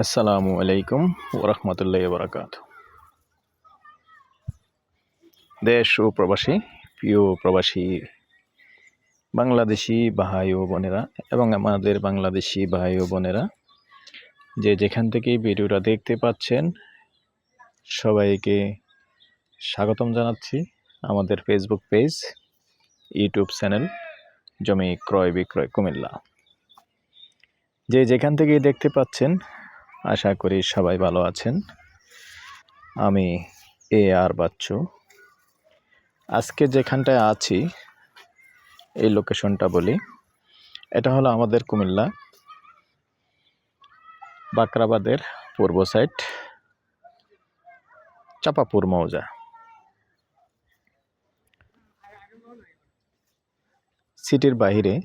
আসসালামু আলাইকুম ওরহমতুল্লাহি ওবরাকাতুহু। দেশ ও প্রবাসী, প্রিয় প্রবাসী বাংলাদেশি ভাই ও বোনেরা এবং আমাদের বাংলাদেশি ভাই ও বোনেরা যে যেখান থেকে ভিডিওটা দেখতে পাচ্ছেন, সবাইকে স্বাগতম জানাচ্ছি আমাদের ফেসবুক পেজ, ইউটিউব চ্যানেল জমি ক্রয় বিক্রয় কুমিল্লা। যে যেখান থেকে দেখতে পাচ্ছেন, আশা করি সবাই ভালো আছেন। আমি আর বাচ্চু। আজকে যেখানটায় আছি এই লোকেশনটা বলি, এটা হলো আমাদের কুমিল্লা বাকরাবাদের পূর্ব সাইড, চাপাপুর মৌজা। সিটির বাহিরে,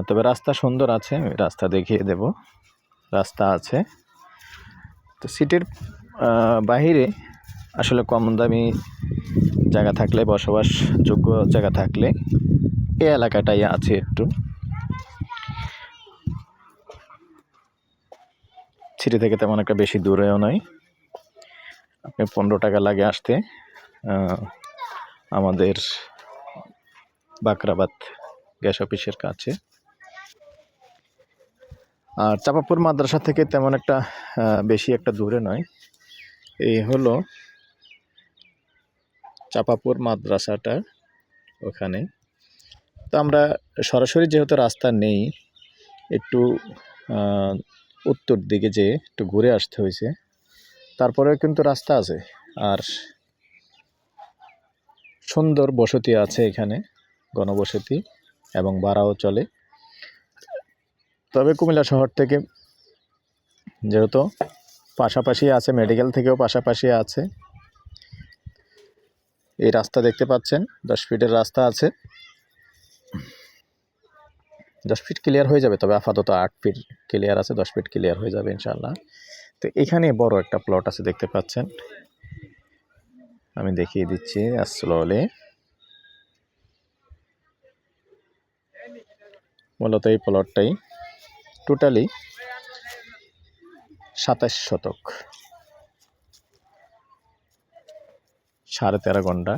তবে রাস্তা সুন্দর আছে, আমি রাস্তা দেখিয়ে দেব। রাস্তা আছে তো সিটির বাহিরে আসলে কম দামি জায়গা থাকলে, বসবাসযোগ্য জায়গা থাকলে এই এলাকাটাই আছে। একটু সিটি থেকে তেমন একটা বেশি দূরেও নয়, আপনি 15 টাকা লাগে আসতে আমাদের বাকরাবাদ গ্যাস অফিসের কাছে। আর চাপাপুর মাদ্রাসা থেকে তেমন একটা বেশি একটা দূরে নয়। এই হলো চাপাপুর মাদ্রাসাটা ওখানে। তো আমরা সরাসরি যেহেতু রাস্তা নেই, একটু উত্তর দিকে যেয়ে একটু ঘুরে আসতে হয়েছে। তারপরেও কিন্তু রাস্তা আছে আর সুন্দর বসতি আছে এখানে, গণবসতি, এবং ভাড়াও চলে। তবে কুমিল্লা শহর থেকে যেহেতু পাশাপাশি আছে, মেডিকেল থেকেও পাশাপাশি আছে। এই রাস্তা দেখতে পাচ্ছেন, 10 ফিটের রাস্তা আছে। 10 ফিট ক্লিয়ার হয়ে যাবে, তবে আপাতত 8 ফিট ক্লিয়ার আছে, 10 ফিট ক্লিয়ার হয়ে যাবে ইনশাল্লাহ। তো এখানে বড় একটা প্লট আছে দেখতে পাচ্ছেন, আমি দেখিয়ে দিচ্ছি আসলে। মূলত এই প্লটটাই টোটালি 27 শতক, 13.5 ঘন্টা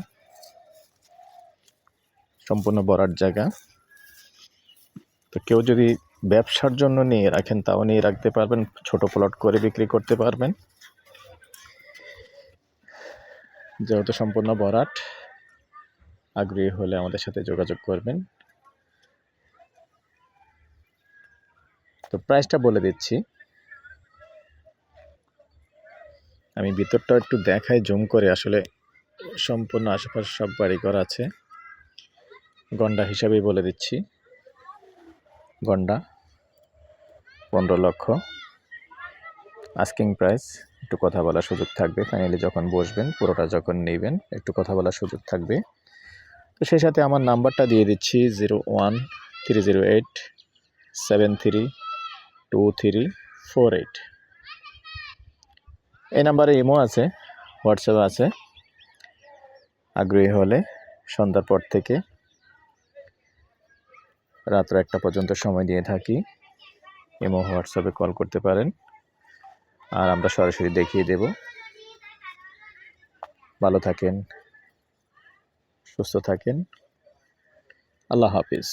সম্পূর্ণ ভরাট জায়গা। তো কেউ যদি ব্যবসার জন্য নিয়ে রাখেন, তাও নিয়ে রাখতে পারবেন, ছোট প্লট করে বিক্রি করতে পারবেন। যেহেতু সম্পূর্ণ ভরাট, আগ্রহী হলে আমাদের সাথে যোগাযোগ করবেন। তো প্রাইসটা বলে দিচ্ছি, আমি ভিতরটা একটু দেখাই জুম করে। আসলে সম্পূর্ণ আশেপাশে সব বাড়িঘর আছে। গন্ডা হিসাবেই বলে দিচ্ছি, গন্ডা 15 লক্ষ আস্কিং প্রাইস। একটু কথা বলার সুযোগ থাকবে, ফাইনালি যখন বসবেন, পুরোটা যখন নেবেন, একটু কথা বলার সুযোগ থাকবে। তো সেই সাথে আমার নাম্বারটা দিয়ে দিচ্ছি, 01-308-732348। এই নাম্বারে ইমো আছে, হোয়াটসঅ্যাপ আছে। আগ্রহী হলে সন্ধ্যার পর থেকে রাত্র 1টা পর্যন্ত সময় দিয়ে থাকি, ইমো হোয়াটসঅ্যাপে কল করতে পারেন, আর আমরা সরাসরি দেখিয়ে দেব। ভালো থাকেন, সুস্থ থাকেন, আল্লাহ হাফিজ।